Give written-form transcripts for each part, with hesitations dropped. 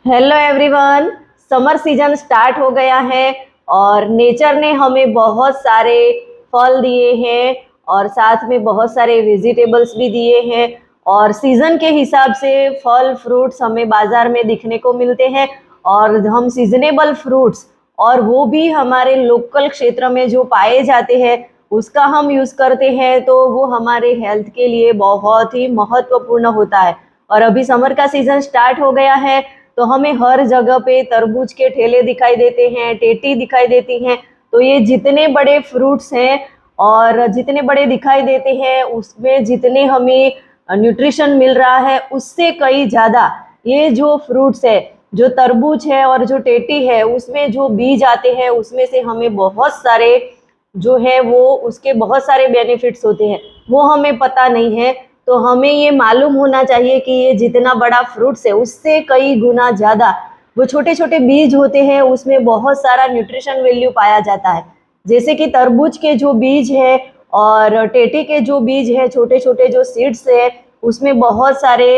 Hello everyone. Summer season start हो गया है और नेचर ने हमें बहुत सारे फल दिए हैं और साथ में बहुत सारे वेजिटेबल्स भी दिए हैं। और सीजन के हिसाब से फल फ्रूट्स हमें बाजार में दिखने को मिलते हैं और हम सीजनेबल फ्रूट्स और वो भी हमारे लोकल क्षेत्र में जो पाए जाते हैं उसका हम यूज़ करते हैं, तो वो हमारे हेल्थ के लिए बहुत ही महत्वपूर्ण होता है। और अभी समर का सीजन स्टार्ट हो गया है तो हमें हर जगह पे तरबूज के ठेले दिखाई देते हैं, टेटी दिखाई देती हैं। तो ये जितने बड़े फ्रूट्स हैं और जितने बड़े दिखाई देते हैं उसमें जितने हमें न्यूट्रिशन मिल रहा है उससे कई ज़्यादा ये जो फ्रूट्स है, जो तरबूज है और जो टेटी है, उसमें जो बीज आते हैं उसमें से हमें बहुत सारे जो है वो उसके बहुत सारे बेनिफिट्स होते हैं, वो हमें पता नहीं है। तो हमें ये मालूम होना चाहिए कि ये जितना बड़ा फ्रूट्स है उससे कई गुना ज़्यादा वो छोटे छोटे बीज होते हैं, उसमें बहुत सारा न्यूट्रिशन वैल्यू पाया जाता है। जैसे कि तरबूज के जो बीज है और टेटी के जो बीज है, छोटे छोटे जो सीड्स है, उसमें बहुत सारे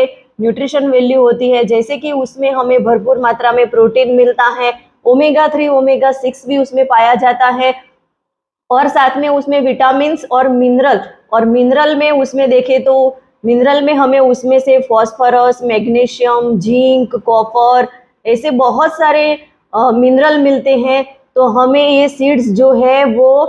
न्यूट्रिशन वैल्यू होती है। जैसे कि उसमें हमें भरपूर मात्रा में प्रोटीन मिलता है, ओमेगा 3 ओमेगा 6 भी उसमें पाया जाता है और साथ में उसमें विटामिन्स और मिनरल में उसमें देखें तो मिनरल में हमें उसमें से फॉस्फोरस, मैग्नीशियम, जिंक, कॉपर ऐसे बहुत सारे मिनरल मिलते हैं। तो हमें ये सीड्स जो है वो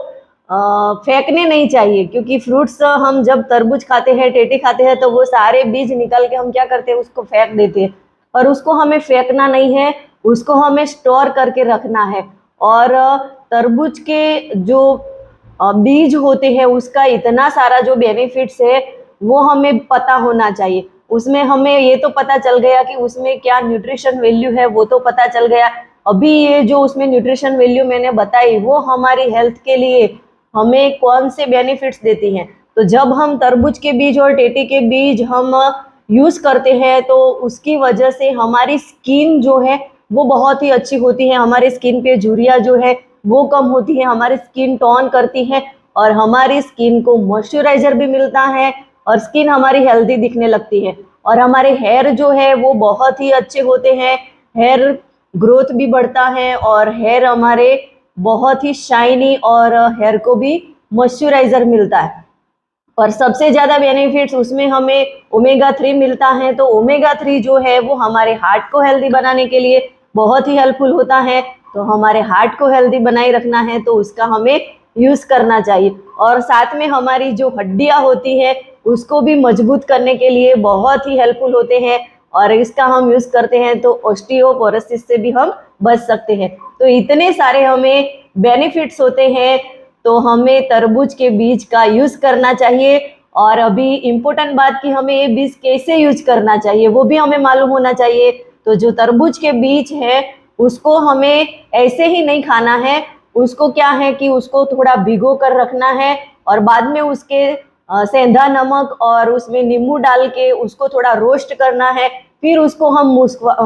फेंकने नहीं चाहिए, क्योंकि फ्रूट्स हम जब तरबूज खाते हैं, टेटी खाते हैं, तो वो सारे बीज निकल के हम क्या करते हैं, उसको फेंक देते हैं। पर उसको हमें फेंकना नहीं है, उसको हमें स्टोर करके रखना है। और तरबूज के जो बीज होते हैं उसका इतना सारा जो बेनिफिट्स है वो हमें पता होना चाहिए। उसमें हमें ये तो पता चल गया कि उसमें क्या न्यूट्रिशन वैल्यू है, वो तो पता चल गया। अभी ये जो उसमें न्यूट्रिशन वैल्यू मैंने बताई वो हमारी हेल्थ के लिए हमें कौन से बेनिफिट्स देती हैं। तो जब हम तरबूज के बीज और टेटी के बीज हम यूज़ करते हैं तो उसकी वजह से हमारी स्किन जो है वो बहुत ही अच्छी होती है, हमारे स्किन पे झुर्रियाँ जो है वो कम होती है, हमारी स्किन टोन करती है और हमारी स्किन को मॉइस्चराइजर भी मिलता है और स्किन हमारी हेल्दी दिखने लगती है। और हमारे हेयर जो है वो बहुत ही अच्छे होते हैं, हेयर ग्रोथ भी बढ़ता है और हेयर हमारे बहुत ही शाइनी और हेयर को भी मॉइस्चराइजर मिलता है। और सबसे ज़्यादा बेनिफिट्स उसमें हमें ओमेगा 3 मिलता है। तो ओमेगा 3 जो है वो हमारे हार्ट को हेल्दी बनाने के लिए बहुत ही हेल्पफुल होता है। तो हमारे हार्ट को हेल्दी बनाए रखना है तो उसका हमें यूज़ करना चाहिए। और साथ में हमारी जो हड्डियाँ होती है उसको भी मजबूत करने के लिए बहुत ही हेल्पफुल होते हैं और इसका हम यूज़ करते हैं तो ऑस्टियोपोरोसिस से भी हम बच सकते हैं। तो इतने सारे हमें बेनिफिट्स होते हैं, तो हमें तरबूज के बीज का यूज़ करना चाहिए। और अभी इम्पोर्टेंट बात कि हमें ये बीज कैसे यूज करना चाहिए वो भी हमें मालूम होना चाहिए। तो जो तरबूज के बीज है उसको हमें ऐसे ही नहीं खाना है, उसको क्या है कि उसको थोड़ा भिगो कर रखना है और बाद में उसके सेंधा नमक और उसमें नींबू डाल के उसको थोड़ा रोस्ट करना है। फिर उसको हम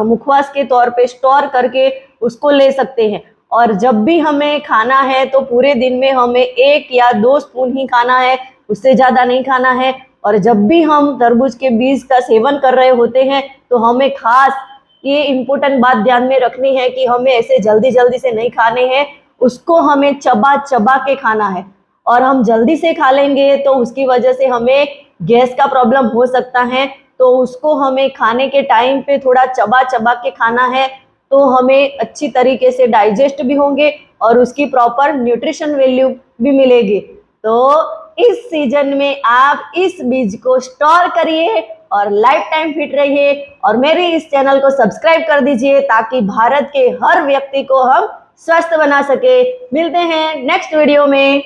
मुखवास के तौर पे स्टोर करके उसको ले सकते हैं। और जब भी हमें खाना है तो पूरे दिन में हमें 1 या 2 स्पून ही खाना है, उससे ज़्यादा नहीं खाना है। और जब भी हम तरबूज के बीज का सेवन कर रहे होते हैं तो हमें खास ये इम्पोर्टेंट बात ध्यान में रखनी है कि हमें ऐसे जल्दी जल्दी से नहीं खाने हैं, उसको हमें चबा चबा के खाना है। और हम जल्दी से खा लेंगे तो उसकी वजह से हमें गैस का प्रॉब्लम हो सकता है। तो उसको हमें खाने के टाइम पे थोड़ा चबा चबा के खाना है, तो हमें अच्छी तरीके से डाइजेस्ट भी होंगे और उसकी प्रॉपर न्यूट्रिशन वैल्यू भी मिलेगी। तो इस सीजन में आप इस बीज को स्टोर करिए और लाइफ टाइम फिट रहिए और मेरे इस चैनल को सब्सक्राइब कर दीजिए ताकि भारत के हर व्यक्ति को हम स्वस्थ बना सके। मिलते हैं नेक्स्ट वीडियो में।